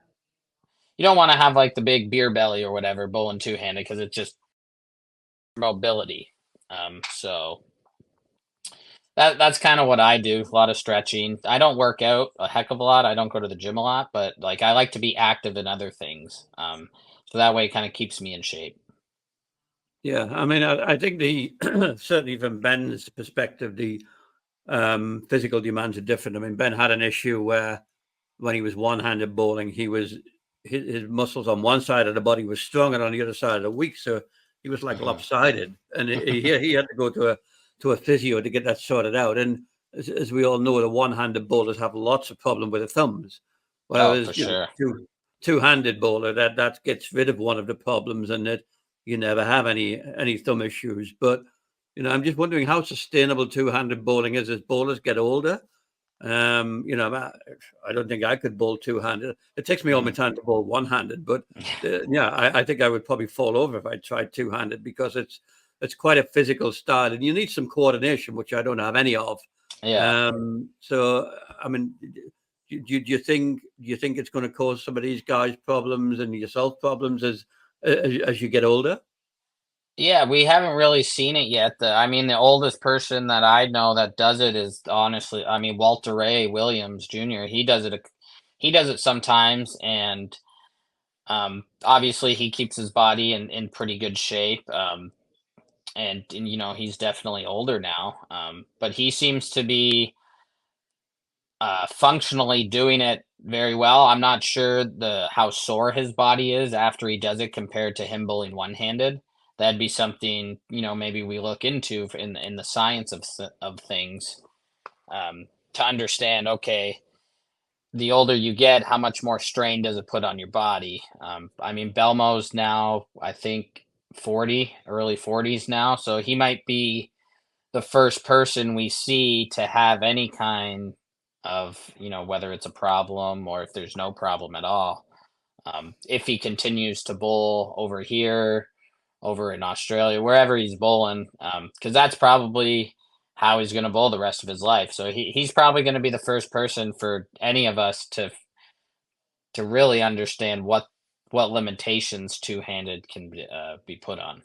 want to have like the big beer belly or whatever bowling two-handed, because it's just mobility. So That's kind of what I do. A lot of stretching. I don't work out a heck of a lot. I don't go to the gym a lot, but like I like to be active in other things. So that way it kind of keeps me in shape. Yeah, I mean, I think the certainly from Ben's perspective, the physical demands are different. I mean, Ben had an issue where when he was one-handed bowling, his muscles on one side of the body was strong and on the other side of the weak, so he was like lopsided, and he had to go to a physio to get that sorted out. And as we all know, the one-handed bowlers have lots of problem with the thumbs, Oh, for whereas sure. two-handed bowler that gets rid of one of the problems, and that you never have any thumb issues. But I'm just wondering how sustainable two-handed bowling is as bowlers get older. I don't think I could bowl two-handed. It takes me all my time to bowl one-handed, but I think I would probably fall over if I tried two-handed, because it's quite a physical style, and you need some coordination, which I don't have any of. Yeah. So I mean, do you think it's going to cause some of these guys problems and yourself problems as you get older? Yeah, we haven't really seen it yet. The oldest person that I know that does it is honestly, Walter Ray Williams Jr. He does it sometimes, and obviously he keeps his body in pretty good shape. And he's definitely older now. But he seems to be functionally doing it very well. I'm not sure how sore his body is after he does it compared to him bowling one-handed. That'd be something maybe we look into in the science of things, to understand. Okay, the older you get, how much more strain does it put on your body? Belmo's now, I think, 40, early 40s now, so he might be the first person we see to have any kind of, whether it's a problem or if there's no problem at all. If he continues to bowl over here, over in Australia, wherever he's bowling, because that's probably how he's going to bowl the rest of his life. So he's probably going to be the first person for any of us to really understand what limitations two-handed can be put on.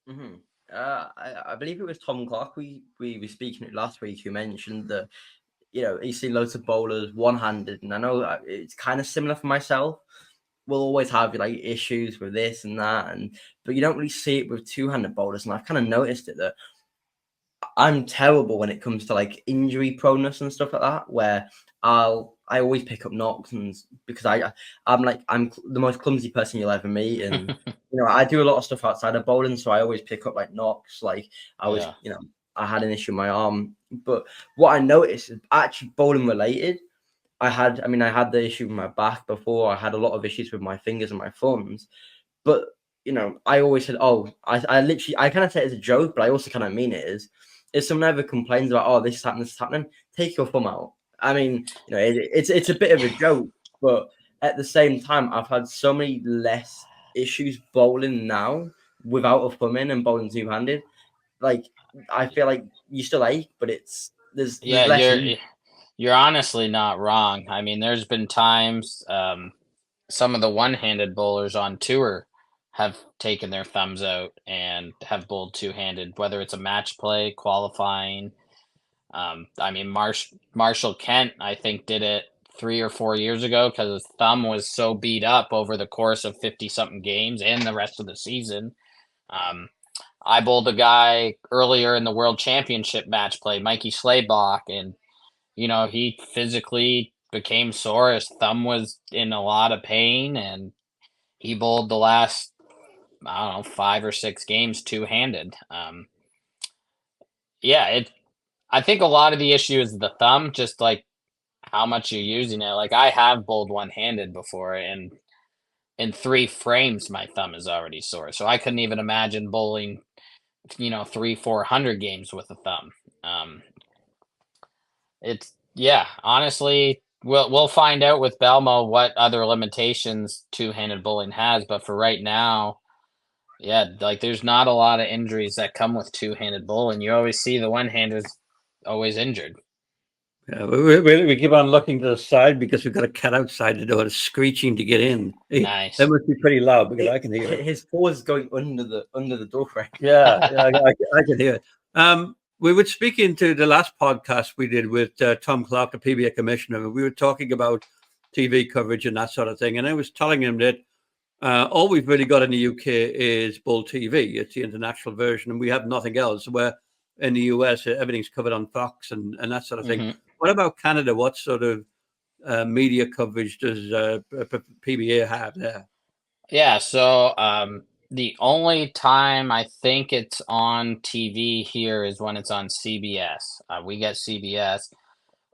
Mm-hmm. I believe it was Tom Clark we were speaking to last week, who mentioned that he's seen loads of bowlers one-handed, and I know it's kind of similar for myself. We'll always have like issues with this and that, but you don't really see it with two-handed bowlers. And I've kind of noticed it that I'm terrible when it comes to like injury proneness and stuff like that, where I always pick up knocks, and because I'm the most clumsy person you'll ever meet, and I do a lot of stuff outside of bowling, so I always pick up like knocks. Like I had an issue with my arm, but what I noticed is actually bowling related. I had the issue with my back before. I had a lot of issues with my fingers and my thumbs, but I always said, I kind of say it as a joke, but I also kind of mean it is. If someone ever complains about, this is happening, take your thumb out. It's a bit of a joke, but at the same time, I've had so many less issues bowling now without a thumb in and bowling two-handed. Like, I feel like you still ache, but there's less. You're honestly not wrong. There's been times some of the one-handed bowlers on tour have taken their thumbs out and have bowled two-handed, whether it's a match play, qualifying. Marshall Kent, I think, did it 3 or 4 years ago because his thumb was so beat up over the course of 50-something games and the rest of the season. I bowled a guy earlier in the World Championship match play, Mikey Slaybach, and he physically became sore. His thumb was in a lot of pain, and he bowled the last, 5 or 6 games two-handed. I think a lot of the issue is the thumb, just like how much you're using it. Like I have bowled one-handed before, and in 3 frames, my thumb is already sore. So I couldn't even imagine bowling, 300-400 games with a thumb. Honestly, we'll find out with Belmo what other limitations two-handed bowling has, but for right now, there's not a lot of injuries that come with two-handed bowling. You always see the one-handers always injured. Yeah, we keep on looking to the side because we've got a cat outside the door screeching to get in. Nice. That must be pretty loud because I can hear it. His paw is going under the door frame. Yeah, I can hear it. we were speaking to the last podcast we did with Tom Clark, the PBA commissioner, and we were talking about TV coverage and that sort of thing. And I was telling him that all we've really got in the UK is Bull TV. It's the international version, and we have nothing else. Where in the US, everything's covered on Fox and that sort of thing. Mhm. What about Canada? What sort of media coverage does PBA have there? Yeah, so the only time I think it's on TV here is when it's on CBS. We get CBS,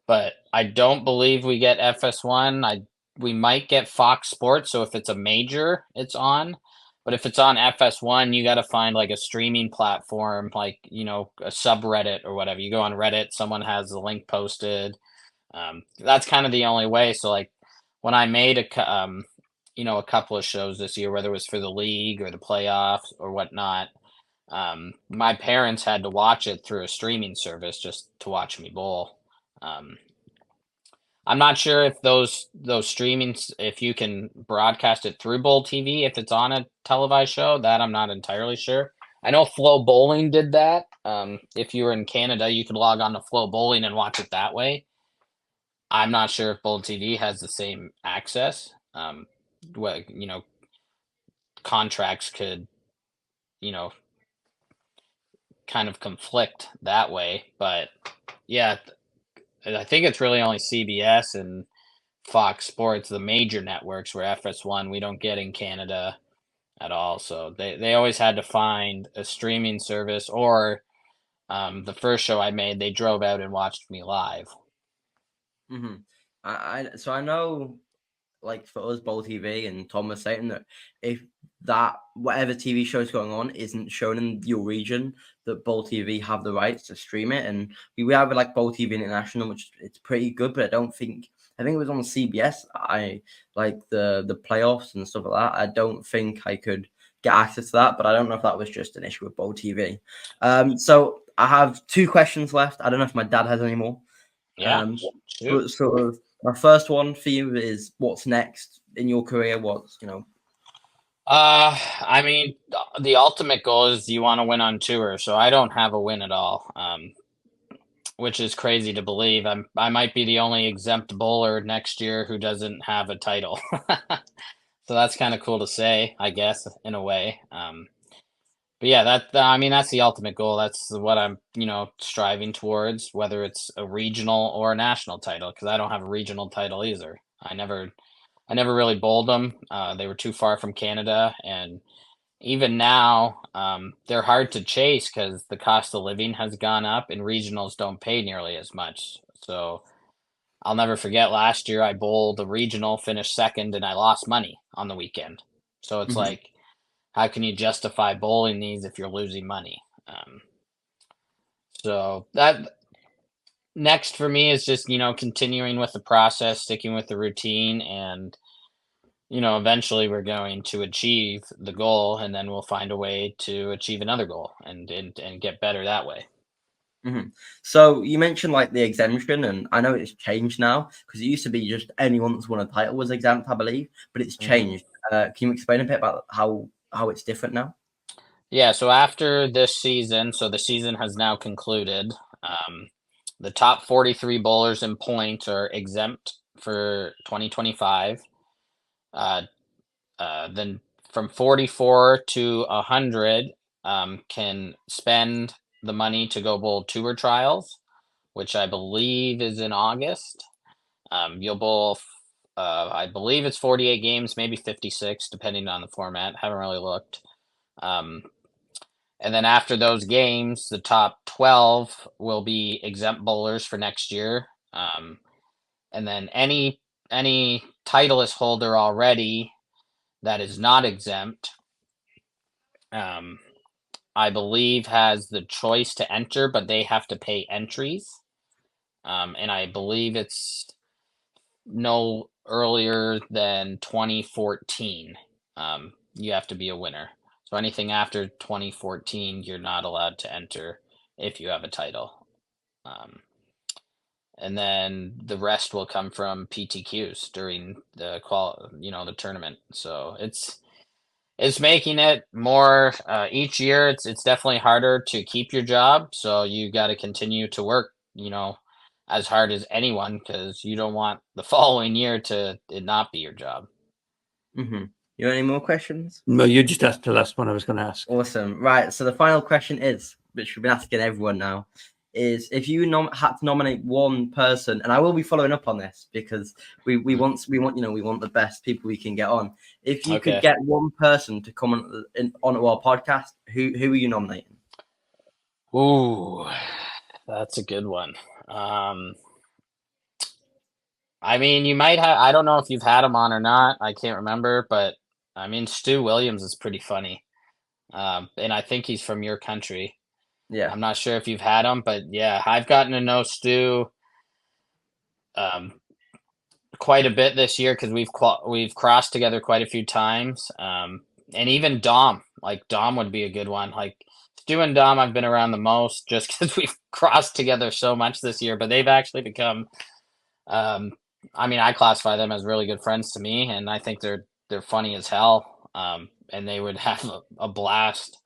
but I don't believe we get FS1. We might get Fox Sports, so if it's a major, it's on. But if it's on FS1, you got to find like a streaming platform, like a subreddit or whatever. You go on Reddit, someone has the link posted. That's kind of the only way. So like when I made a couple of shows this year, whether it was for the league or the playoffs or whatnot, my parents had to watch it through a streaming service just to watch me bowl. I'm not sure if those streamings, if you can broadcast it through Bowl TV, if it's on a televised show, that I'm not entirely sure. I know Flow Bowling did that. If you were in Canada, you could log on to Flow Bowling and watch it that way. I'm not sure if Bowl TV has the same access. Well, contracts could, kind of conflict that way. But yeah, I think it's really only CBS and Fox Sports, the major networks, where FS1 we don't get in Canada at all. So they always had to find a streaming service, or the first show I made, they drove out and watched me live. Mm-hmm. I know, like for us, Bowl TV, and Tom was saying that if that whatever TV show is going on isn't shown in your region, that Bowl TV have the rights to stream it. And we have like Bowl TV International, which it's pretty good, but I think it was on CBS. I like the playoffs and stuff like that. I don't think I could get access to that, but I don't know if that was just an issue with Bowl TV. So I have 2 questions left. I don't know if my dad has any more. Yeah. But sort of my first one for you is, what's next in your career? I mean, the ultimate goal is you want to win on tour. So I don't have a win at all, which is crazy to believe. I might be the only exempt bowler next year who doesn't have a title. So that's kind of cool to say, I guess, in a way. But yeah, that's the ultimate goal. That's what I'm, striving towards, whether it's a regional or a national title, because I don't have a regional title either. I never really bowled them. They were too far from Canada, and even now, they're hard to chase because the cost of living has gone up, and regionals don't pay nearly as much. So I'll never forget last year I bowled a regional, finished second, and I lost money on the weekend. So it's like, how can you justify bowling these if you're losing money? So that next for me is just, continuing with the process, sticking with the routine, and, eventually we're going to achieve the goal, and then we'll find a way to achieve another goal and get better that way. Mm-hmm. So you mentioned like the exemption, and I know it's changed now, because it used to be just anyone that's won a title was exempt, I believe, but it's changed. Can you explain a bit about how it's different now? Yeah, so after this season, so the season has now concluded. The top 43 bowlers in points are exempt for 2025. Then from 44 to 100 can spend the money to go bowl tour trials, which I believe is in August. You'll bowl, I believe it's 48 games, maybe 56, depending on the format. Haven't really looked. And then after those games, the top 12 will be exempt bowlers for next year. And then any Titleist holder already that is not exempt, I believe has the choice to enter, but they have to pay entries. And I believe it's no earlier than 2014. You have to be a winner. So anything after 2014, you're not allowed to enter if you have a title. And then the rest will come from PTQs during the the tournament. So It's making it more each year. It's definitely harder to keep your job, so you got to continue to work, as hard as anyone because you don't want the following year to it not be your job. Mm-hmm. You want any more questions? No, you just asked the last one I was going to ask. Awesome. Right. So the final question is, which we've been asking everyone now, is if you had to nominate one person, and I will be following up on this because we want the best people we can get on. If you could get one person to come onto our podcast, who are you nominating? Ooh, that's a good one. I mean, you might have. I don't know if you've had him on or not. I can't remember, but I mean, Stu Williams is pretty funny, and I think he's from your country. Yeah. I'm not sure if you've had him, but yeah, I've gotten to know Stu quite a bit this year because we've crossed together quite a few times, and even Dom. Like Dom would be a good one. Like Stu and Dom, I've been around the most just because we've crossed together so much this year. But they've actually become, I mean, I classify them as really good friends to me, and I think they're funny as hell. And they would have a blast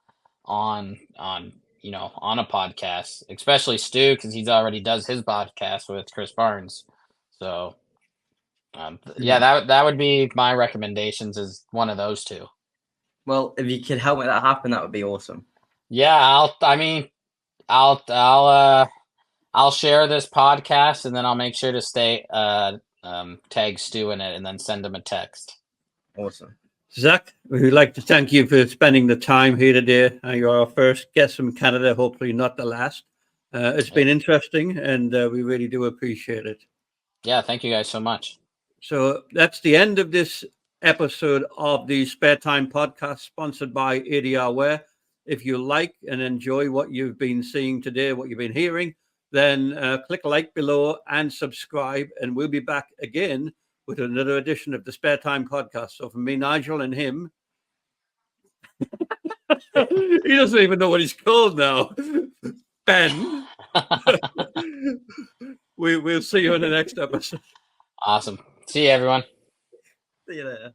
on a podcast, especially Stu because he's already does his podcast with Chris Barnes. So. Yeah, that would be my recommendations is one of those two. Well, if you could help make that happen, that would be awesome. Yeah, I'll share this podcast and then I'll make sure to tag Stu in it and then send him a text. Awesome. Zach, we'd like to thank you for spending the time here today. You're our first guest from Canada, hopefully not the last. It's been interesting and we really do appreciate it. Yeah, thank you guys so much. So that's the end of this episode of the SpareTime Podcast, sponsored by ADR Wear. If you like and enjoy what you've been seeing today, what you've been hearing, then click like below and subscribe, and we'll be back again with another edition of the SpareTime Podcast. So from me, Nigel, and him, he doesn't even know what he's called now, Ben. We'll see you in the next episode. Awesome. See you, everyone. See you later.